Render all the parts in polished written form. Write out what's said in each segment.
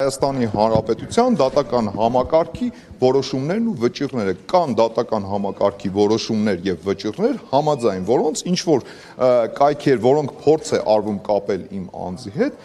Հայաստանի Հանրապետության դատական համակարգի որոշումներն ու վճիռները կան դատական համակարգի որոշումներ եւ վճիռներ համաձայն որոնց ինչ որ կայքեր, որոնք փորձ է արվում կապել իմ անձի հետ,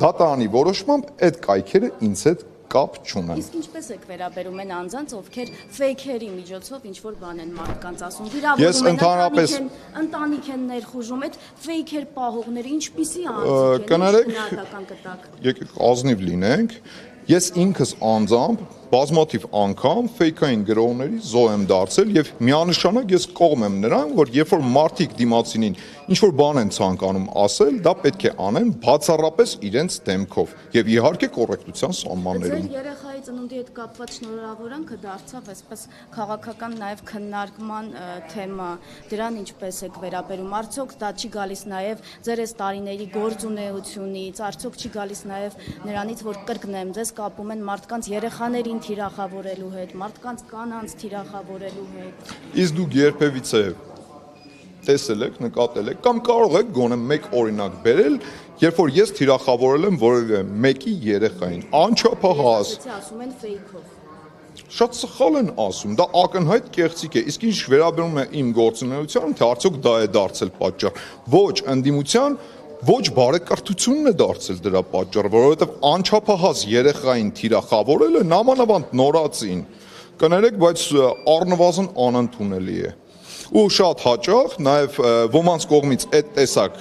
դատարանի որոշմամբ այդ կայքերը ինձ հետ կապ չունեն։ Իսկ ինչպես եք վերաբերում են անձանց, ովքեր ֆեյքերի միջոցով ինչ որ բան են մարդկանց ասում, վիրավորում են, ընտանիք են ներխուժում, այդ ֆեյքեր պահողները ինչպիսի անձինք են, ինչ գնահատական կտակ։ Եկեք ազնիվ լինենք, ես ինքս անձամբ բազմաթիվ անգամ ֆեյքային գրողների զոհ եմ դարձել եւ միանշանակ ես կողմ եմ նրան, որ երբ որ մարդիկ դիմացինին ինչ որ բան են ցանկանում ասել, դա պետք է անեն բացառապես իրենց դեմքով եւ իհարկե կոռեկտության սահմաններում։ Ձեր երեխայի ծնունդի հետ կապված շնորհավորանքը դարձավ այսպես քաղաքական նաեւ քննարկման թեմա։ Դրան ինչպես եք վերաբերում։ Արդյոք դա չի գալիս նաեւ ձեր այս տարիների գործունեությունից, արդյոք չի գալիս նաեւ նրանից, որ կրկնեմ, ձեզ կապում են մարդկանց երեխաներին թիրախավորելու հետ, մարդկանց կանանց թիրախավորելու հետ։ Իսկ դուք երբևիցե տեսել եք, նկատել եք կամ կարող եք գոնե մեկ օրինակ բերել, երբ որ ես թիրախավորել եմ որևէ մեկի երեխային, անչափահաս։ Ասում են ֆեյքով։ Շատ սխալ են ասում, դա ակնհայտ կեղծիք է, իսկ ինչ վերաբերում է իմ գործունեությանը, թե արդյոք դա է դարձել պատճառ։ Ոչ ընդդիմության, ոչ բարեկրթությունն է դարձել դրա պատճառը, որովհետև անչափահաս երեխային թիրախավորելը նամանավանդ նորածին, կներեք, բայց առնվազն անընդունելի է։ Ու շատ հաճախ նաև ոմանց կողմից այդ տեսակ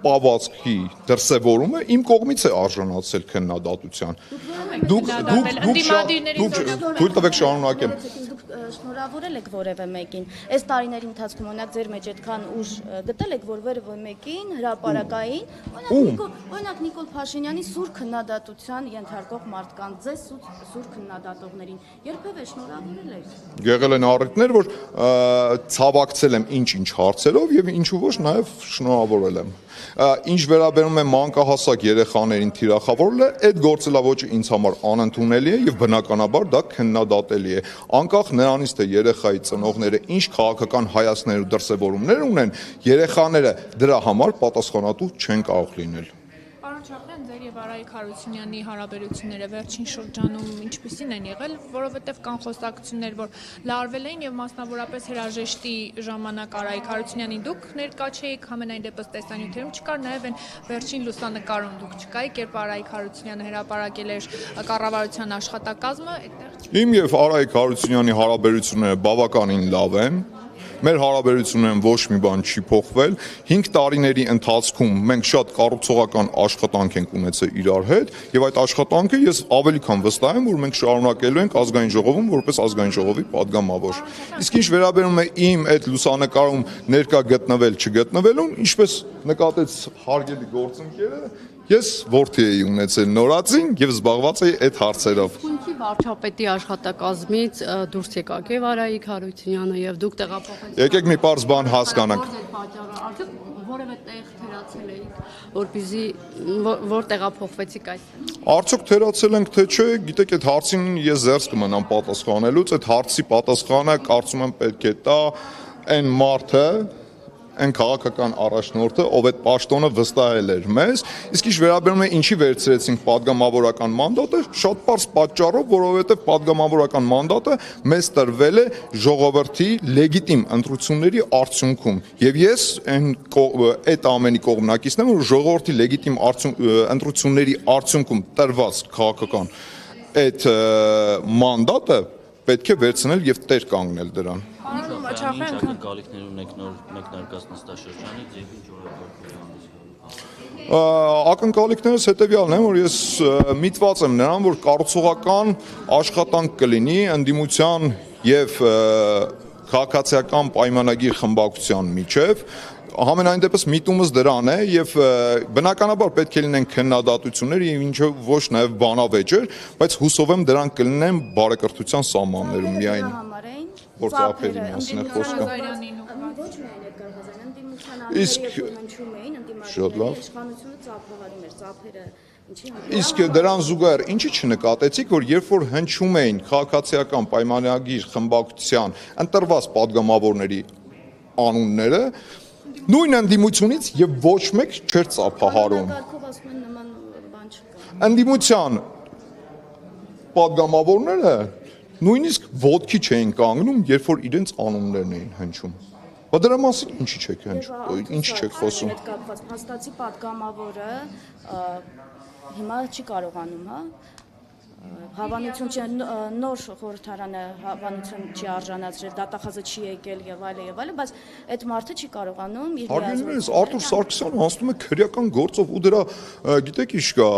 պահվածքի դրսևորումը իմ կողմից է արժանացել քննադատության։ Դուք թույլ տվեք շարունակեմ։ Շնորհավորել եք որևէ մեկին։ Այս տարիների ընթացքում օրինակ ձեր մեջ այդքան ուժ գտել եք, որ որևէ մեկին հրապարակային, օրինակ Նիկոլ Փաշինյանի սուր քննադատության ենթարկող մարդկանց, ձեզ սուր քննադատողներին երբևէ շնորհավորել եք։ Եղել են առիթներ, որ ցավակցել եմ ինչ-ինչ հարցերով եւ ինչու ոչ նաեւ շնորհավորել եմ։ Ինչ վերաբերում է մանկահասակ երեխաներին թիրախավորելը, այդ գործելավոճը ինձ համար անընդունելի է եւ բնականաբար դա քննադատելի է։ Անկախ նրանից, թե երեխայի ծնողները ինչ քաղաքական հայացքներ ու դրսևորումներ ունեն, երեխաները դրա համար պատասխանատու չեն կարող լինել։ Պարոն Շահյան, ձեր եւ Արայիկ Հարությունյանի հարաբերությունները վերջին շրջանում ինչպիսին են եղել, որովհետեւ կան խոսակցություններ, որ լարվել էին եւ մասնավորապես հրաժեշտի ժամանակ Արայիկ Հարությունյանին դուք ներկա չէիք, համենայն դեպս տեսանյութերում չկար, նաեւ այն վերջին լուսանկարում դուք չկայիք, երբ Արայիկ Հարությունյանը հրապարակել էր կառավարության աշխատակազմը, այդտեղ։ Իմ եւ Արայիկ Հարությունյանի հարաբերությունները բավականին լավ են։ Մեր հարաբերություններում ոչ մի բան չի փոխվել։ 5 տարիների ընթացքում մենք շատ կառուցողական աշխատանք ենք ունեցել իրար հետ եւ այդ աշխատանքը ես ավելի քան վստահ եմ, որ մենք շարունակելու ենք ազգային ժողովում որպես ազգային ժողովի падգամավոր։ Իսկ ինչ վերաբերում է իմ այդ լուսանկարում ներկա գտնվել չգտնվելուն, ինչպես նկատեց հարգելի գործընկերը, ես որդի էի ունեցել նորածին եւ զբաղված էի այդ հարցերով։ Խունքի վարչապետի աշխատակազմից դուրս եկաք եւ Արայիկ Հարությունյանը եւ դուք տեղափոխվեցիք։ Եկեք մի պարզ բան հասկանանք։ Արդյոք որևէ տեղ թերացել էիք, որպեսզի որ տեղափոխվեցիք այստեղ։ Արդյոք թերացել ենք թե չէ, գիտեք այդ հարցին ես զերծ կմնամ պատասխանելուց, այդ հարցի պատասխանը կարծում եմ պետք է տա այն մարդը, այն քաղաքական առաջնորդը, ով այդ պաշտոնը վստահել էր մեզ, իսկ ինչ վերաբերում է ինչի վերցրեցինք падգամավորական մանդատը, շատ պարզ պատճառով, որովհետև падգամավորական մանդատը մեզ տրվել է ժողովրդի լեգիտիմ ընտրությունների արդյունքում, եւ ես այդ ամենի կողմնակիցն եմ, որ ժողովրդի լեգիտիմ ընտրությունների արդյունքում տրված քաղաքական այդ մանդատը պետք է վերցնել եւ տեր կանգնել դրան։ Ակնկալիքներ ունեք նոր մեկնարկած նստաշրջանից եւ ինչ ակնկալիքներս հետեւյալն են, որ ես միտված եմ նրան, որ կառուցողական աշխատանք կլինի ընդդիմության եւ քաղաքացիական պայմանագիր խմբակցության միջև, համենայն դեպս միտումս դրան է եւ բնականաբար պետք է լինեն քննադատություններ եւ ինչը ոչ նաեւ բանավեճեր, բայց հուսով եմ դրանք կլինեն բարեկրթության սահմաններում միայն որ ծափերի մասին է խոսքը։ Ոչ միայն Էդգար Ղազարյան, ընդդիմության իսկ հնչում էին, շատ լավ իշխանությունը ծափահարում էր, ծափերը Իսկ դրան զուգահեռ ինչի չնկատեցիք, որ երբ որ հնչում էին քաղաքացիական պայմանագիր խմբակցության ընտրված падգամավորների անունները, նույն ընդդիմությունից եւ ոչ մեկ չէր ծափահարում։ Կարգով ասում են նման բան չկա։ Ընդդիմության падգամավորները նույնիսկ ոտքի չէին կանգնում, երբ որ իրենց անուններն էին հնչում։ Բա դրա մասին ինչի չեք խոսում։ Հետ կապված փաստացի падգամավորը հիմա չի կարողանում, հա, հավանություն չի, նոր խորհրդարանը հավանություն չի արժանացրել, դատախազը չի եկել եւ այլն, բայց այդ մարդը չի կարողանում իր Հարգելիներս Արտուր Սարգսյանը անցնում է քրեական գործով ու դրա գիտեք ինչ կա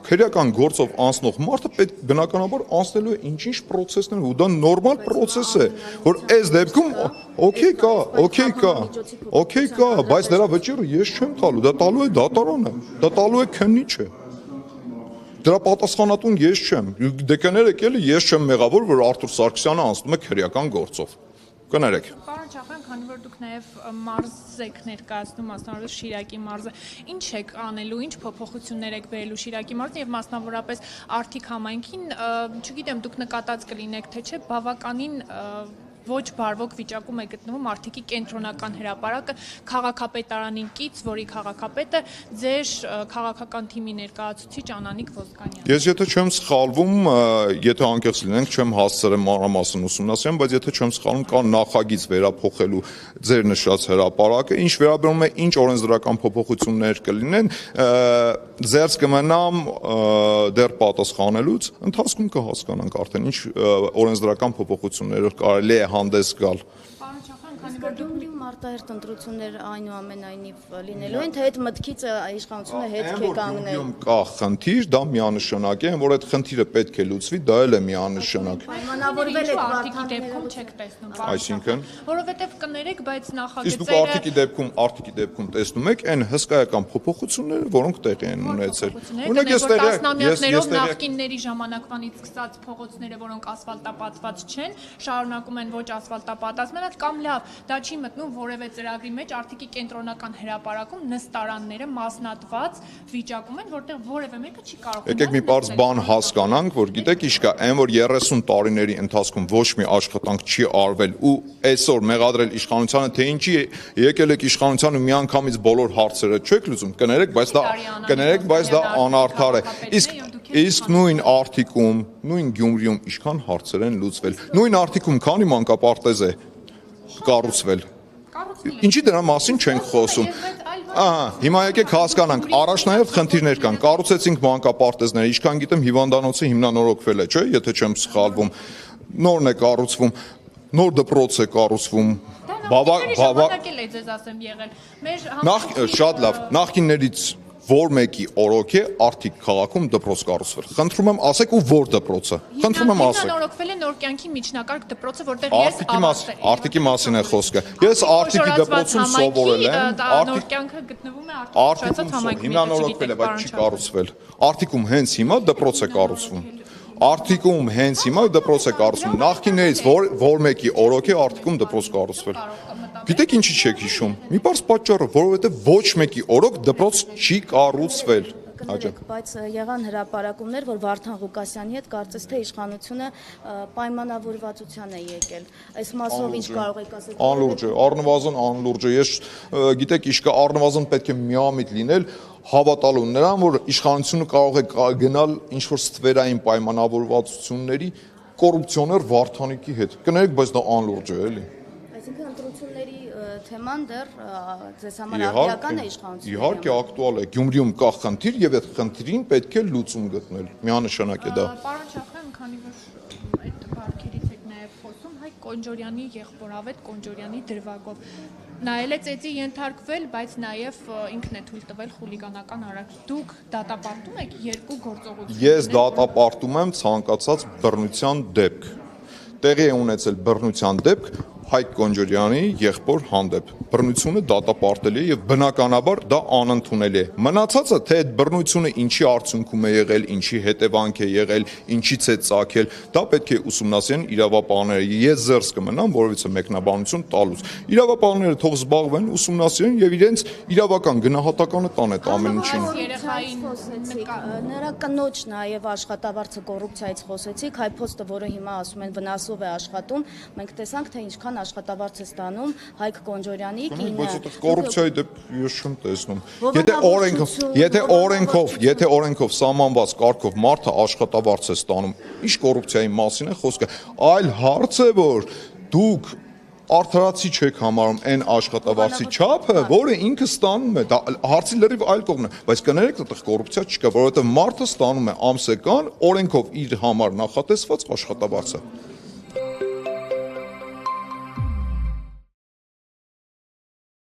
քրեական գործով անցնող մարդը պետք բնականաբար անցնելու է ինչ-ինչ process-ներ ու դա նորմալ process է, որ այս դեպքում օքեյ կա, բայց դրա վճիռը ես չեմ տալու, դա տալու է դատարանը, դա տալու է քննիչը։ Դրա պատասխանատուն ես չեմ։ Դե կներեք էլի ես չեմ մեղավոր, որ Արտուր Սարգսյանը անցնում է քրեական գործով։ Կներեք։ Պարոն Չախյան, քանի որ դուք նաև մարզ եք ներկայացնում, մասնավորապես Շիրակի մարզը, ինչ եք անելու, ինչ փոփոխություններ եք բերելու Շիրակի մարզին եւ մասնավորապես Արթիկ համայնքին, չգիտեմ, դուք նկատած կլինեք թե չէ, բավականին ոչ բարվոք վիճակում է գտնվում Արթիկի կենտրոնական հրապարակը քաղաքապետարանին կից, որի քաղաքապետը ձեր քաղաքական թիմի ներկայացուցիչ Անանիկ Ոսկանյանն։ Ես եթե չեմ սխալվում, եթե անկեղծ լինենք, չեմ հասցրել մանրամասն ուսումնասիրել, բայց եթե չեմ սխալվում, կա նախագիծ վերափոխելու ձեր նշած հրապարակը, ինչ վերաբերում է ինչ օրենսդրական փոփոխություններ կլինեն, ձերս կմնամ դեռ պատասխանելուց, ընթացքում կհասկանանք արդեն ինչ օրենսդրական փոփոխություններով կարելի է հանդես գալ։ Պարոն Չախյան, քանի որ դուք Գյումրիում արտահերտ ընտրություններ այնուամենայնիվ լինելու են, թե այդ մտքից իշխանությունը հետք է կանգնել։ Գյումրիում կա խնդիր, դա միանշանակ է, որ այդ խնդիրը պետք է լուծվի, դա էլ է միանշանակ։ Պայմանավորվել եք Արթիկի դեպքում չեք տեսնում, Այսինքն, որովհետև կներեք, բայց իսկ դուք նախագծերը Արթիկի դեպքում տեսնում եք այն հսկայական փոփոխությունները, որոնք տեղի են ունեցել։ Օրինակ տասնամյակներով նախկինների ժամանակվանից սկսած փողոցները, որոնք ասֆալտապատված չեն, շարունակում են ոչ ասֆալտապատված, կամ լավ, դա չի մտնում որևէ ծրագրի մեջ, Արթիկի կենտրոնական հրապարակում նստարանները մասնատված վիճակում են, որտեղ որևէ մեկը չի կարող։ Եկեք մի պարզ բան հասկանանք, որ գիտեք ինչ կա, այն որ 30 տարիների ընթացքում ոչ մի աշխատանք չի արվել ու այսօր մեղադրել իշխանությանը, թե ինչի եկել եք իշխանության ու միանգամից բոլոր հարցերը չեք լուծում, կներեք, բայց դա անարդար է։ Իսկ նույն Արթիկում, նույն Գյումրիում ինչքան հարցեր են լուծվել։ Նույն Արթիկում քանի մանկապարտեզ է կառուցվել։ Ինչի դրա մասին չենք խոսում։ Հիմա եկեք հասկանանք, առաջնահերթ խնդիրներ կան։ Կառուցեցինք մանկապարտեզները, ինչքան գիտեմ հիվանդանոցը հիմնանորոգվել է, չէ՞, եթե չեմ սխալվում։ Նորն է կառուցվում, նոր դպրոց է կառուցվում։ Բավականին է ձեզ ասեմ եղել։ Շատ լավ, նախկիններից որ մեկի օրոք է Արթիկ քաղաքում դպրոց կառուցվել։ Խնդրում եմ ասեք ու որ դպրոցը։ Խնդրում եմ ասեք։ Հիմնանորոգվել է նոր կյանքի միջնակարգ դպրոցը, որտեղ ես Արթիկի մասին է խոսքը։ Ես Արթիկի դպրոցում սովորել եմ։ Նոր կյանքը գտնվում է Արթիկի համայնքում։ Հիմնանորոգվել է, բայց չի կառուցվել։ Արթիկում հենց հիմա դպրոց է կառուցվում։ Արթիկում հենց հիմա դպրոց է կառուցվում։ Նախկիններից որ մեկի օրոք է Արթիկում դպրոց կառուցվել։ Գիտեք ինչի չեք հիշում։ Մի պարզ պատճառը, որովհետև ոչ մեկի օրոք դպրոց չի կառուցվել։ Բայց եղան հրապարակումներ, որ Վարդան Ղուկասյանի հետ կարծես թե իշխանությունը պայմանավորվածության է եկել։ Այս մասով ինչ կարող եք ասել։ Անլուրջ է, առնվազն անլուրջ է։ Ես գիտեք ինչ կա, առնվազն պետք է միամիտ լինել հավատալու նրան, որ իշխանությունը կարող է գնալ ինչ-որ ստվերային պայմանավորվածությունների կոռուպցիոներ Վարդանիկի հետ։ Կներեք, բայց դա անլուրջ է, էլի։ Այսինքն ընտրությունների թեման դեռ ձեզ համար ակտուալ է իշխանությունը։ Իհարկե ակտուալ է։ Գյումրիում կա խնդիր եւ այդ խնդրին պետք է լուծում գտնել։ Միանշանակ է դա։ Պարոն Չախյան, քանի որ այդ բարքերից եք նաև խոսում, Հայկ Կոնջորյանի եղբոր Ավետ Կոնջորյանի դրվագով նայել է ծեծի ենթարկվել, բայց նաև ինքն է թույլ տվել խուլիգանական արարք։ Դուք դատապարտում եք երկու գործողություններ։ Ես դատապարտում եմ ցանկացած բռնության դեպք։ Տեղի է ունեցել բռնության դեպք Հայկ Կոնջորյանի եղբոր հանդեպ։ Բռնությունը դատապարտելի է եւ բնականաբար դա անընդունելի է։ Մնացածը թե այդ բռնությունը ինչի արդյունքում է եղել, ինչի հետևանք է եղել, ինչից է ծագել, դա պետք է ուսումնասիրեն իրավապահները։ Ես զերծ կմնամ որևիցե մեկնաբանություն տալուց։ Իրավապահները թող զբաղվեն, ուսումնասիրեն եւ իրենց իրավական գնահատականը տան այդ ամեն ինչին։ Նրա կնոջ նաև աշխատավարձը կոռուպցիայից խոսեցիք, հայ փոստը, որը հիմա ասում են վնասով է աշխատում, մենք տեսանք թե ինչքան կառավարության աշխատավարձ է ստանում Հայկ Կոնջորյանի կինը։ Բայց այդ կոռուպցիայի դեպք ես չեմ տեսնում։ Ողջույն, Եթե օրենքով սահմանված կարգով մարդը աշխատավարձ է ստանում, ինչ կոռուպցիայի մասին է խոսքը։ Այլ հարց է, որ դուք արդարացի չեք համարում այն աշխատավարձի չափը, որը ինքը ստանում է, դա հարցի լրիվ այլ կողմն է, բայց կներեք, այդտեղ կոռուպցիա չկա, որովհետև մարդը ստանում է ամսական օրենքով իր համար նախատեսված աշխատավարձը։